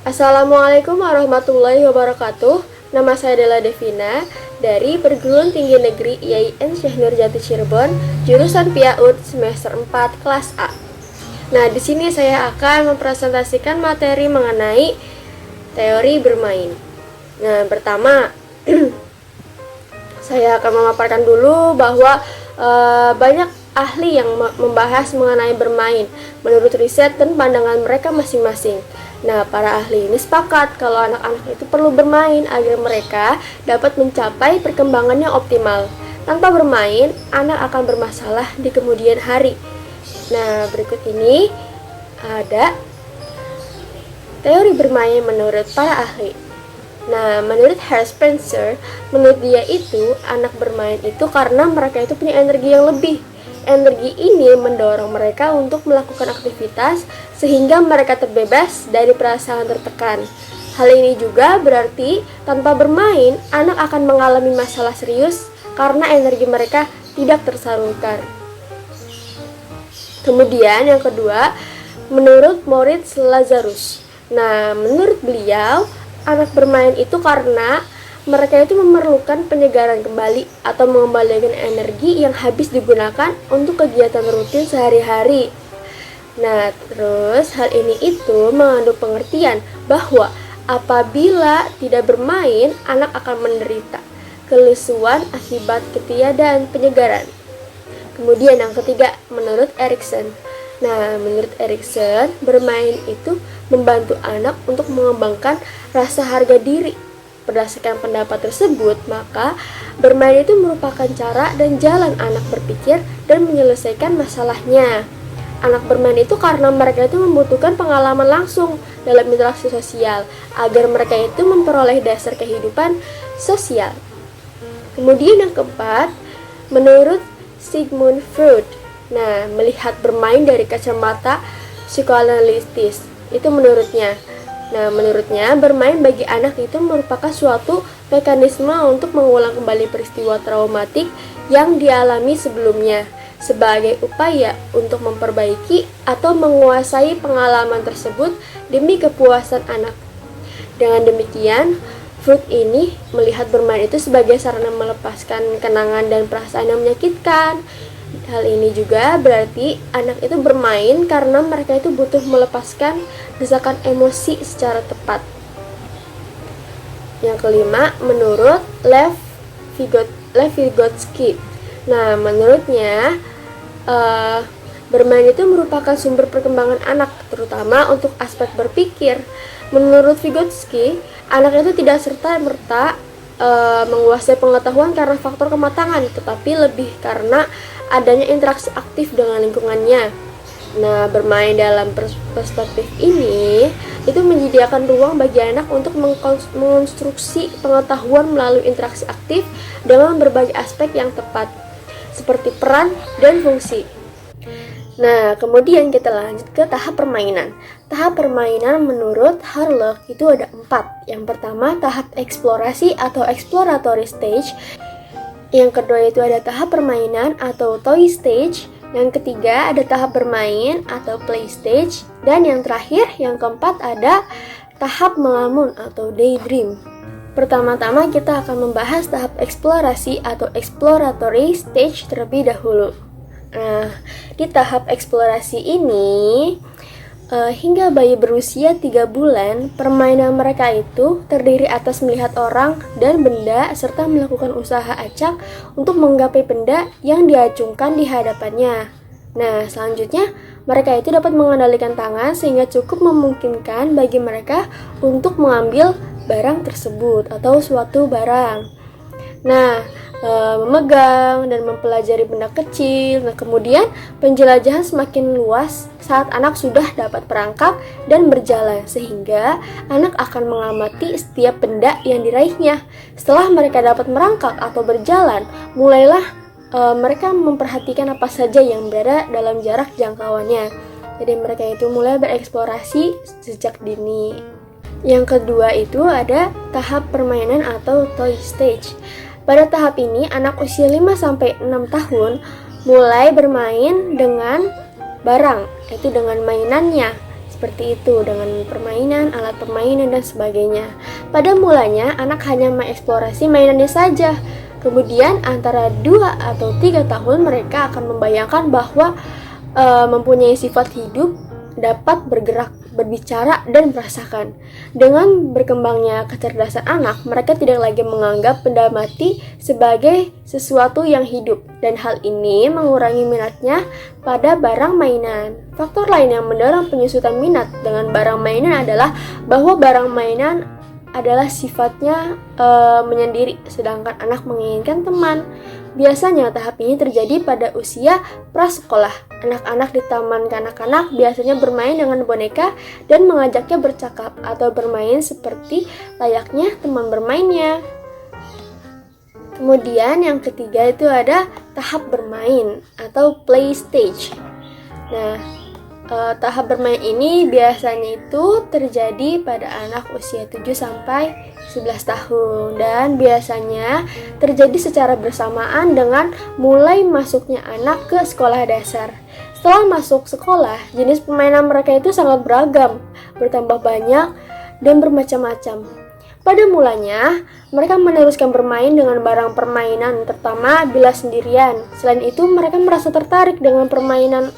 Assalamualaikum warahmatullahi wabarakatuh. Nama saya adalah Devina dari Perguruan Tinggi Negeri IAIN Syekh Nurjati Cirebon, jurusan PIAUD semester 4 kelas A. Nah, di sini saya akan mempresentasikan materi mengenai teori bermain. Nah, pertama saya akan memaparkan dulu bahwa banyak ahli yang membahas mengenai bermain menurut riset dan pandangan mereka masing-masing. Nah, para ahli ini sepakat kalau anak-anak itu perlu bermain agar mereka dapat mencapai perkembangan yang optimal. Tanpa bermain, anak akan bermasalah di kemudian hari. Nah, berikut ini ada teori bermain menurut para ahli. Nah, menurut Herr Spencer, menurut dia itu anak bermain itu karena mereka itu punya energi yang lebih. Energi ini mendorong mereka untuk melakukan aktivitas sehingga mereka terbebas dari perasaan tertekan. Hal ini juga berarti tanpa bermain, anak akan mengalami masalah serius karena energi mereka tidak tersalurkan. Kemudian yang kedua, menurut Moritz Lazarus. Nah, menurut beliau, anak bermain itu karena mereka itu memerlukan penyegaran kembali atau mengembalikan energi yang habis digunakan untuk kegiatan rutin sehari-hari. Nah, terus hal ini itu mengandung pengertian bahwa apabila tidak bermain, anak akan menderita kelesuan akibat ketiadaan penyegaran. Kemudian yang ketiga, menurut Erikson. Nah, menurut Erikson, bermain itu membantu anak untuk mengembangkan rasa harga diri. Berdasarkan pendapat tersebut, maka bermain itu merupakan cara dan jalan anak berpikir dan menyelesaikan masalahnya. Anak bermain itu karena mereka itu membutuhkan pengalaman langsung dalam interaksi sosial agar mereka itu memperoleh dasar kehidupan sosial. Kemudian yang keempat, menurut Sigmund Freud. Nah, melihat bermain dari kacamata psikoanalitis, itu menurutnya. Nah, menurutnya bermain bagi anak itu merupakan suatu mekanisme untuk mengulang kembali peristiwa traumatik yang dialami sebelumnya sebagai upaya untuk memperbaiki atau menguasai pengalaman tersebut demi kepuasan anak. Dengan demikian, Freud ini melihat bermain itu sebagai sarana melepaskan kenangan dan perasaan yang menyakitkan. Hal ini juga berarti anak itu bermain karena mereka itu butuh melepaskan desakan emosi secara tepat. Yang kelima, menurut Lev Vygotsky. Nah, menurutnya bermain itu merupakan sumber perkembangan anak, terutama untuk aspek berpikir. Menurut Vygotsky, anak itu tidak serta-merta menguasai pengetahuan karena faktor kematangan, tetapi lebih karena adanya interaksi aktif dengan lingkungannya. Nah, bermain dalam perspektif ini itu menyediakan ruang bagi anak untuk mengonstruksi pengetahuan melalui interaksi aktif dalam berbagai aspek yang tepat, seperti peran dan fungsi. Nah, kemudian kita lanjut ke tahap permainan. Tahap permainan menurut Harlock itu ada 4. Yang pertama, tahap eksplorasi atau exploratory stage. Yang kedua itu ada tahap permainan atau toy stage. Yang ketiga ada tahap bermain atau play stage. Dan yang terakhir, yang keempat ada tahap melamun atau daydream. Pertama-tama kita akan membahas tahap eksplorasi atau exploratory stage terlebih dahulu. Nah, di tahap eksplorasi ini hingga bayi berusia 3 bulan, permainan mereka itu terdiri atas melihat orang dan benda serta melakukan usaha acak untuk menggapai benda yang diacungkan di hadapannya. Nah, selanjutnya mereka itu dapat mengendalikan tangan sehingga cukup memungkinkan bagi mereka untuk mengambil barang tersebut atau suatu barang. Nah, memegang dan mempelajari benda kecil. Nah, kemudian penjelajahan semakin luas saat anak sudah dapat merangkak dan berjalan, sehingga anak akan mengamati setiap benda yang diraihnya. Setelah mereka dapat merangkak atau berjalan, mulailah mereka memperhatikan apa saja yang berada dalam jarak jangkauannya. Jadi mereka itu mulai bereksplorasi sejak dini. Yang kedua itu ada tahap permainan atau toy stage. Pada tahap ini, anak usia 5-6 tahun mulai bermain dengan barang, yaitu dengan mainannya. seperti itu dengan permainan, alat permainan, dan sebagainya. Pada mulanya, anak hanya mengeksplorasi mainannya saja. Kemudian antara 2 atau 3 tahun mereka akan membayangkan bahwa mempunyai sifat hidup, dapat bergerak, berbicara, dan merasakan. Dengan berkembangnya kecerdasan anak, mereka tidak lagi menganggap benda mati sebagai sesuatu yang hidup, dan hal ini mengurangi minatnya pada barang mainan. Faktor lain yang mendorong penyusutan minat dengan barang mainan adalah bahwa barang mainan adalah sifatnya menyendiri, sedangkan anak menginginkan teman. Biasanya tahap ini terjadi pada usia prasekolah. Anak-anak di taman kanak-kanak biasanya bermain dengan boneka dan mengajaknya bercakap atau bermain seperti layaknya teman bermainnya. Kemudian yang ketiga itu ada tahap bermain atau play stage. Nah, tahap bermain ini biasanya itu terjadi pada anak usia 7 sampai 11 tahun dan biasanya terjadi secara bersamaan dengan mulai masuknya anak ke sekolah dasar. Setelah masuk sekolah, jenis permainan mereka itu sangat beragam, bertambah banyak dan bermacam-macam. Pada mulanya, mereka meneruskan bermain dengan barang permainan, terutama bila sendirian. Selain itu, mereka merasa tertarik dengan permainan,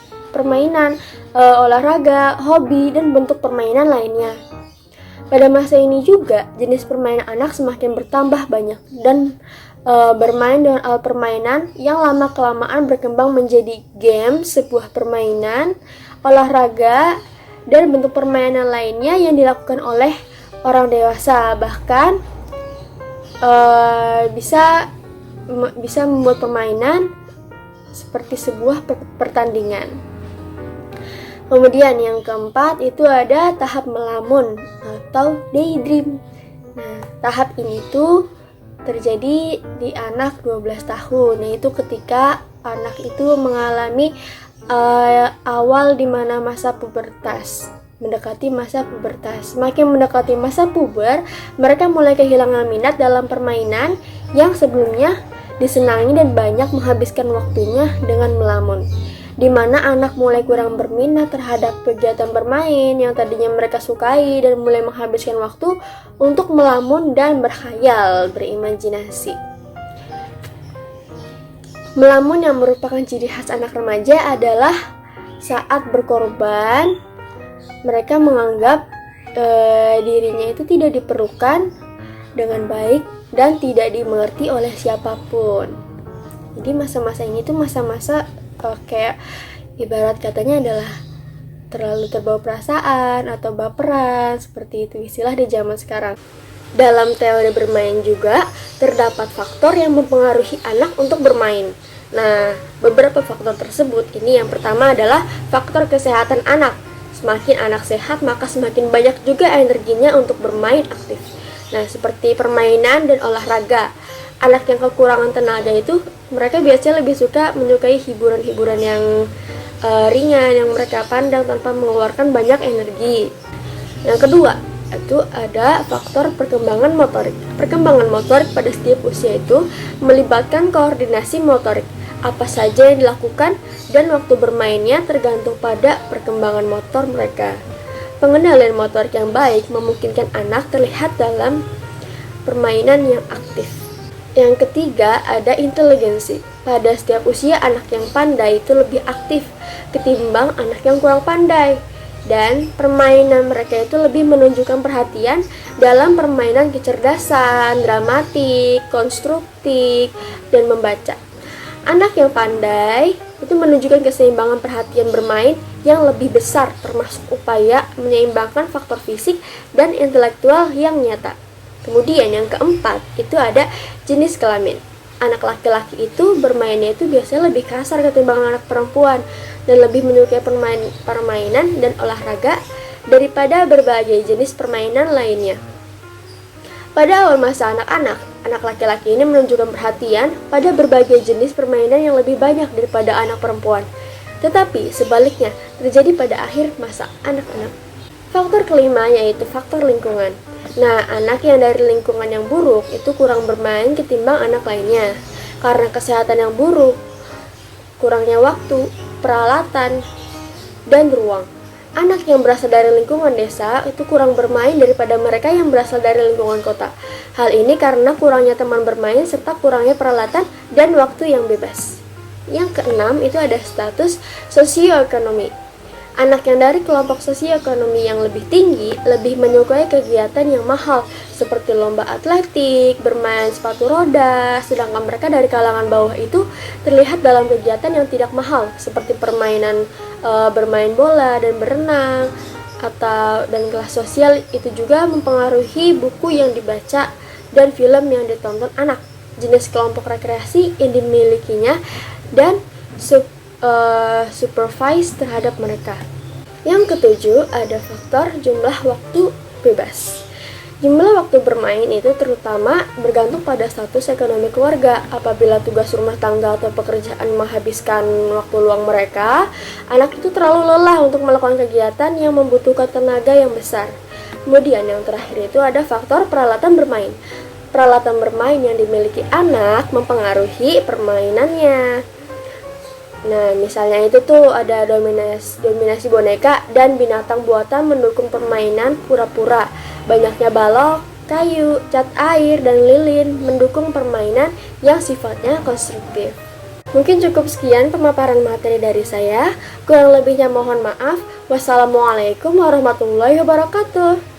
olahraga, hobi, dan bentuk permainan lainnya. Pada masa ini juga, jenis permainan anak semakin bertambah banyak dan bermain dengan alat permainan yang lama-kelamaan berkembang menjadi game, sebuah permainan, olahraga, dan bentuk permainan lainnya yang dilakukan oleh orang dewasa. Bahkan bisa membuat permainan seperti sebuah pertandingan. Kemudian yang keempat itu ada tahap melamun atau daydream. Nah, tahap ini tuh terjadi di anak 12 tahun, yaitu ketika anak itu mengalami awal di mana masa pubertas, mendekati masa pubertas. Semakin mendekati masa puber, mereka mulai kehilangan minat dalam permainan yang sebelumnya disenangi dan banyak menghabiskan waktunya dengan melamun, di mana anak mulai kurang berminat terhadap kegiatan bermain yang tadinya mereka sukai dan mulai menghabiskan waktu untuk melamun dan berkhayal, berimajinasi. Melamun yang merupakan ciri khas anak remaja adalah saat berkorban, mereka menganggap dirinya itu tidak diperlukan dengan baik dan tidak dimengerti oleh siapapun. Jadi masa-masa ini tuh masa-masa kayak ibarat katanya adalah terlalu terbawa perasaan atau baperan, seperti itu istilah di zaman sekarang. Dalam teori bermain juga terdapat faktor yang mempengaruhi anak untuk bermain. Nah, beberapa faktor tersebut ini yang pertama adalah faktor kesehatan anak. Semakin anak sehat, maka semakin banyak juga energinya untuk bermain aktif. Nah, seperti permainan dan olahraga. Anak yang kekurangan tenaga itu mereka biasanya lebih menyukai hiburan-hiburan yang ringan yang mereka pandang tanpa mengeluarkan banyak energi. Yang kedua, itu ada faktor perkembangan motorik. Perkembangan motorik pada setiap usia itu melibatkan koordinasi motorik. Apa saja yang dilakukan dan waktu bermainnya tergantung pada perkembangan motor mereka. Pengendalian motorik yang baik memungkinkan anak terlihat dalam permainan yang aktif. Yang ketiga ada inteligensi. Pada setiap usia anak yang pandai itu lebih aktif ketimbang anak yang kurang pandai. Dan permainan mereka itu lebih menunjukkan perhatian dalam permainan kecerdasan, dramatik, konstruktif, dan membaca. Anak yang pandai itu menunjukkan keseimbangan perhatian bermain yang lebih besar, termasuk upaya menyeimbangkan faktor fisik dan intelektual yang nyata. Kemudian yang keempat itu ada jenis kelamin. Anak laki-laki itu bermainnya itu biasanya lebih kasar ketimbang anak perempuan dan lebih menyukai permainan dan olahraga daripada berbagai jenis permainan lainnya. Pada awal masa anak-anak, anak laki-laki ini menunjukkan perhatian pada berbagai jenis permainan yang lebih banyak daripada anak perempuan. Tetapi sebaliknya terjadi pada akhir masa anak-anak. Faktor kelima yaitu faktor lingkungan. Nah, anak yang dari lingkungan yang buruk itu kurang bermain ketimbang anak lainnya. Karena kesehatan yang buruk, kurangnya waktu, peralatan, dan ruang. Anak yang berasal dari lingkungan desa itu kurang bermain daripada mereka yang berasal dari lingkungan kota. Hal ini karena kurangnya teman bermain serta kurangnya peralatan dan waktu yang bebas. Yang keenam itu ada status sosioekonomi. Anak yang dari kelompok sosioekonomi yang lebih tinggi lebih menyukai kegiatan yang mahal seperti lomba atletik, bermain sepatu roda, sedangkan mereka dari kalangan bawah itu terlihat dalam kegiatan yang tidak mahal seperti permainan bermain bola dan berenang dan kelas sosial itu juga mempengaruhi buku yang dibaca dan film yang ditonton anak, jenis kelompok rekreasi yang dimilikinya dan supervise terhadap mereka. Yang ketujuh ada faktor jumlah waktu bebas. Jumlah waktu bermain itu terutama bergantung pada status ekonomi keluarga. Apabila tugas rumah tangga atau pekerjaan menghabiskan waktu luang mereka, anak itu terlalu lelah untuk melakukan kegiatan yang membutuhkan tenaga yang besar. Kemudian yang terakhir itu ada faktor peralatan bermain. Peralatan bermain yang dimiliki anak mempengaruhi permainannya. Nah, misalnya itu tuh ada dominasi boneka dan binatang buatan mendukung permainan pura-pura. Banyaknya balok, kayu, cat air, dan lilin mendukung permainan yang sifatnya konstruktif. Mungkin cukup sekian pemaparan materi dari saya. Kurang lebihnya mohon maaf. Wassalamualaikum warahmatullahi wabarakatuh.